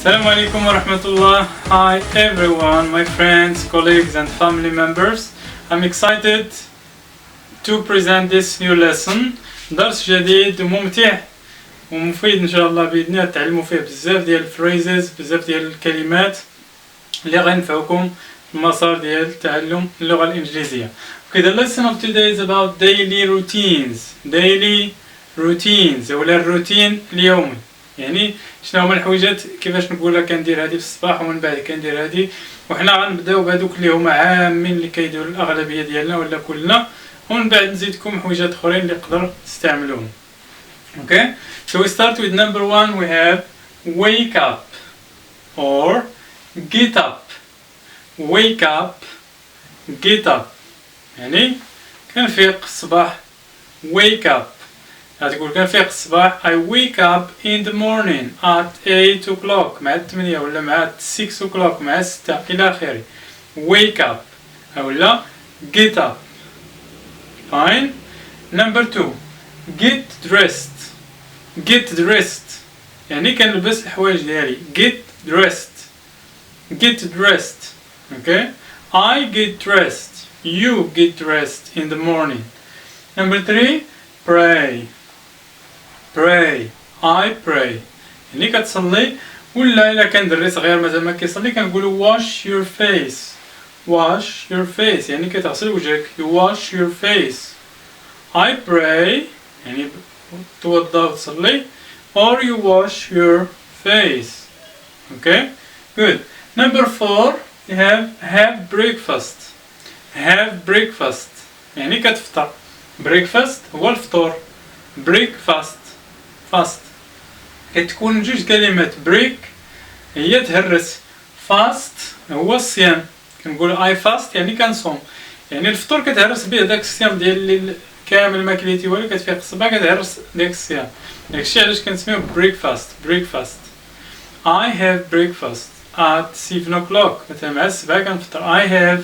Assalamu alaikum wa rahmatullah. Hi everyone, my friends, colleagues and family members. I'm excited to present this new lesson. درس جديد وممتع ومفيد إن شاء الله بإذن الله. تعلموا فيه بزاف ديال الفريزز، بزاف ديال الكلمات اللي غينفعوكم في المسار ديال تعلم اللغة الإنجليزية. Okay, the lesson of today is about daily routines. Daily routines ولا الروتين اليومي. يعني شنو هما الحويجات كيفاش نقولها كندير هذه في الصباح ومن بعد كندير هذه، وحنا غنبداو بهذوك اللي هما عامين اللي كيديروا الاغلبيه ديالنا ولا كلنا، ومن بعد نزيدكم حويجات اخرين اللي تقدر تستعملوهم. Okay, so we start with number 1. We have wake up or get up. Wake up, get up يعني كنفيق الصباح. wake up غتقول كنفيق الصباح I wake up in the morning at 8 o'clock مع 8 ولا مع 6 o'clock مع 6 إلى آخره. wake up ولا get up. fine. number 2 get dressed. get dressed يعني كنلبس الحوايج ديالي. get dressed. get dressed. okay, I get dressed, you get dressed in the morning. number 3 pray. pray, I pray يعني كتصلي، ولا إلا كان دري صغير مازال ما كيصلي كنقولوا wash your face. wash your face يعني كتغسل وجهك. you wash your face. I pray يعني توضا وتصلي or you wash your face. okay, good. number 4 you have breakfast. have breakfast يعني كتفطر. breakfast هو الفطور. breakfast fast كتكون جوج كلمات. break هي تهرس، fast هو الصيام. كنقول I fast يعني كنصوم، يعني الفطور كتهرس به داك الصيام ديال الليل كامل ما كليتي والو، كتفيق الصباح كتهرس داك الصيام. داكشي علاش كنسميو breakfast. breakfast. I have breakfast at 7 o'clock مثلا مع 7 كنفطر. I have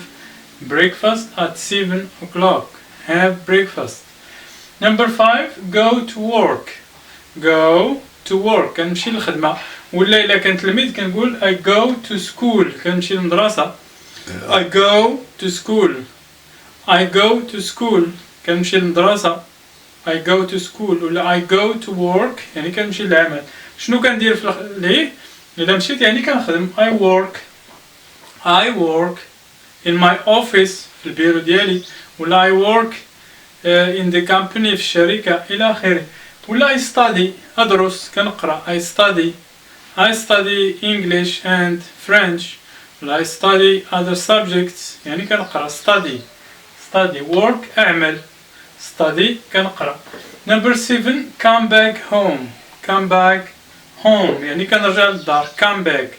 breakfast at 7 o'clock. have breakfast. number 5 go to work. go to work كنمشي للخدمة، ولا إلا كان تلميذ كنقول I go to school كنمشي للمدرسة. I go to school. I go to school كنمشي للمدرسة. I go to school ولا I go to work يعني كنمشي للعمل. شنو كندير في ليه؟ إلا مشيت يعني كنخدم. I work. I work in my office في البيرو ديالي، ولا I work in the company في الشركة إلى آخره. ولا I study أدرس كنقرأ. I study English and French. ولا I study other subjects يعني كنقرأ. study work أعمل. study كنقرأ. number 7 come back home. come back home يعني كنرجع للدار. come back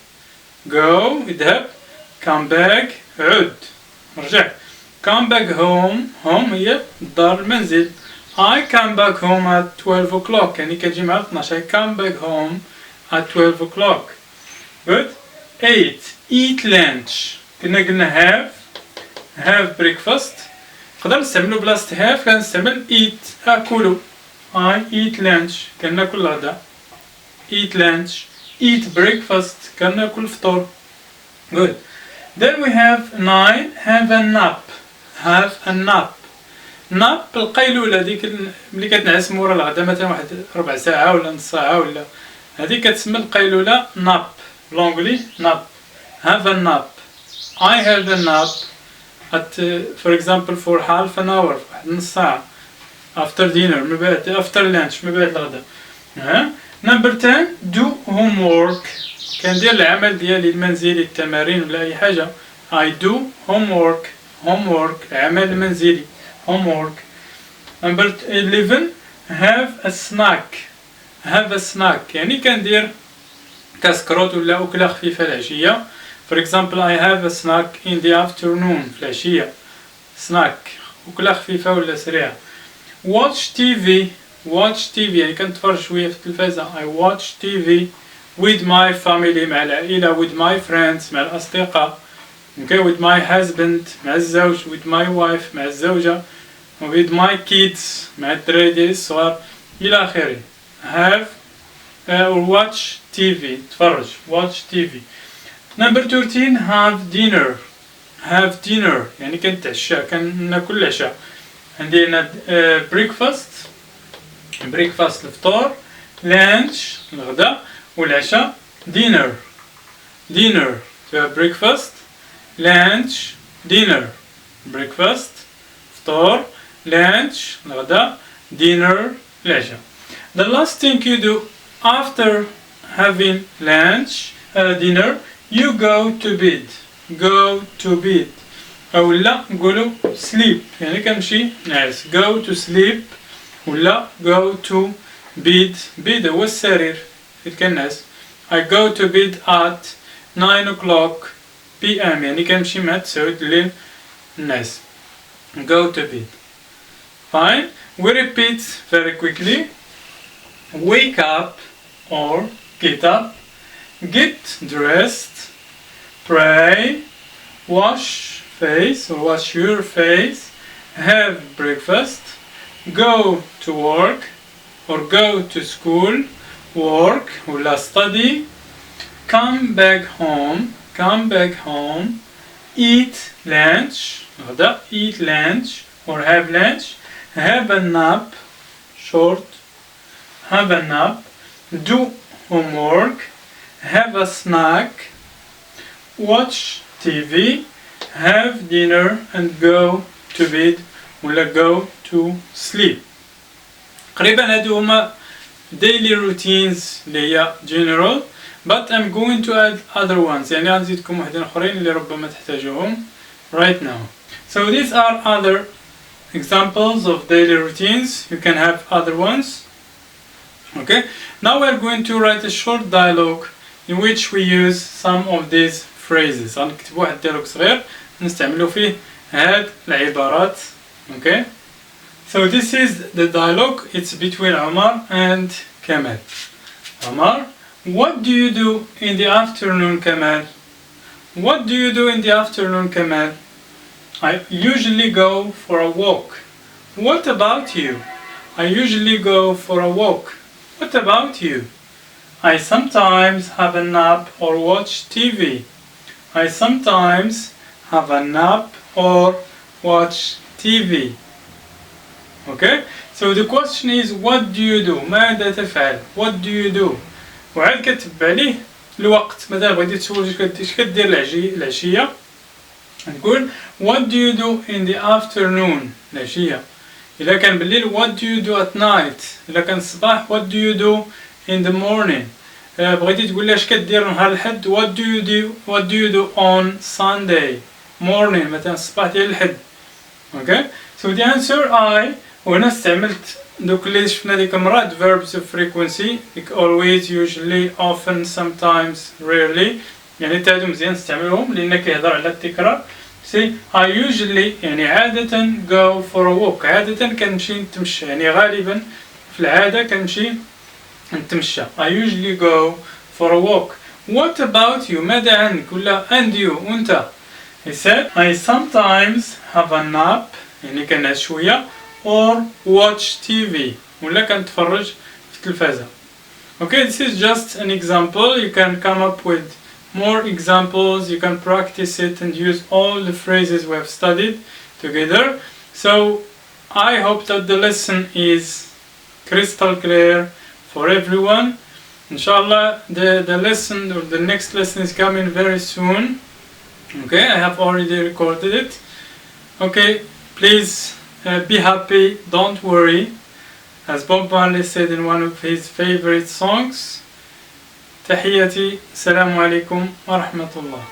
go اذهب، come back عد رجع. come back home home هي الدار المنزل. I come back home at 12 o'clock يعني كتجي مع 12. I come back home at 12 o'clock. good. 8 eat lunch كنا قلنا have breakfast نقدر نستعملو بلاصة have كنستعمل eat أكلو. I eat lunch كناكل الغداء. eat lunch. eat breakfast كناكل الفطور. good. then we have 9 have a nap. have a nap. nap القيلولة ديك ملي كتنعس مورا الغدا مثلا واحد ربع ساعة ولا نص ساعة ولا هذه كتسمى القيلولة nap. بالانجلي nap. have a nap. I have a nap at for example for half an hour واحد نص ساعة after dinner من بعد after lunch من بعد الغدا. number 10 do homework كندير العمل ديالي المنزلي التمارين ولا أي حاجة. I do homework. homework عمل منزلي homework. number 11 have a snack. have a snack يعني كندير كاسكروت ولا أكلة خفيفة العشية. for example I have a snack in the afternoon في العشية. snack أكلة خفيفة ولا سريعة. watch TV. watch TV يعني كنتفرج شوية في التلفازة. I watch TV with my family مع العائلة. with my friends مع الأصدقاء. okay, with my husband مع الزوج. with my wife مع الزوجة. with my kids مع الدراري ديالي الصغار إلى آخره. have or watch TV تفرج watch TV. Number 13 have dinner. have dinner يعني كنتعشى كناكل العشاء. عندنا breakfast الفطور, lunch الغداء, والعشاء dinner. breakfast, lunch, dinner. breakfast فطور, lunch الغداء, dinner العشاء. The last thing you do after having lunch dinner, you go to bed. أو لا نقولوا sleep يعني كنمشي نعس. go to sleep ولا go to bed هو السرير فين كنعس. I go to bed at 9 o'clock p.m. يعني كنمشي مع 9 الليل نعس. go to bed. Fine. We repeat very quickly. Wake up or get up, get dressed, pray, wash face or wash your face, have breakfast, go to work or go to school, work or study, come back home, eat lunch or have lunch, have a nap, short, have a nap, do homework, have a snack, watch TV, have dinner and go to bed ولا go to sleep. قريبا هادو هما daily routines اللي هي general, but I'm going to add other ones يعني غنزيدكم واحدين اخرين اللي ربما تحتاجوهم right now. So these are other examples of daily routines. You can have other ones. Okay, now we're going to write a short dialogue in which we use some of these phrases. غنكتب واحد ديالوج صغير نستعملو فيه هاد العبارات. Okay, so this is the dialogue. It's between Omar and Kamal. Omar, what do you do in the afternoon, Kamal? What do you do in the afternoon, Kamal? I usually go for a walk. What about you? I usually go for a walk. What about you? I sometimes have a nap or watch TV. I sometimes have a nap or watch TV. Okay? So the question is, what do you do? ماذا تفعل? What do you do? وعاد كتب عليه الوقت. مثلا بغيتي تسول اش كدير العشية نقول what do you do in the afternoon العشية. إذا كان بالليل what do you do at night. إذا كان الصباح what do you do in the morning. بغيتي تقول لي اش كدير نهار الحد what do you do on Sunday morning مثلا الصباح ديال الحد. Okay, so the answer I. وهنا استعملت دوك اللي شفنا ديك المرات verbs of frequency like always, usually, often, sometimes, rarely. يعني تادو مزيان نستعملهم لأن كيهضر على التكرار. See, I usually يعني عادة go for a walk. عادة كنمشي نتمشى يعني غالبا في العادة كنمشي نتمشى. I usually go for a walk. What about you? ماذا عنك؟ ولا and you وانت. He said I sometimes have a nap يعني كنعس شوية or watch TV ولا كنتفرج في التلفازة. Okay, this is just an example. You can come up with more examples. You can practice it and use all the phrases we have studied together. So I hope that the lesson is crystal clear for everyone. Inshallah, the lesson or the next lesson is coming very soon. Okay, I have already recorded it. Okay, please be happy, don't worry. As Bob Marley said in one of his favorite songs, تحياتي السلام عليكم ورحمة الله.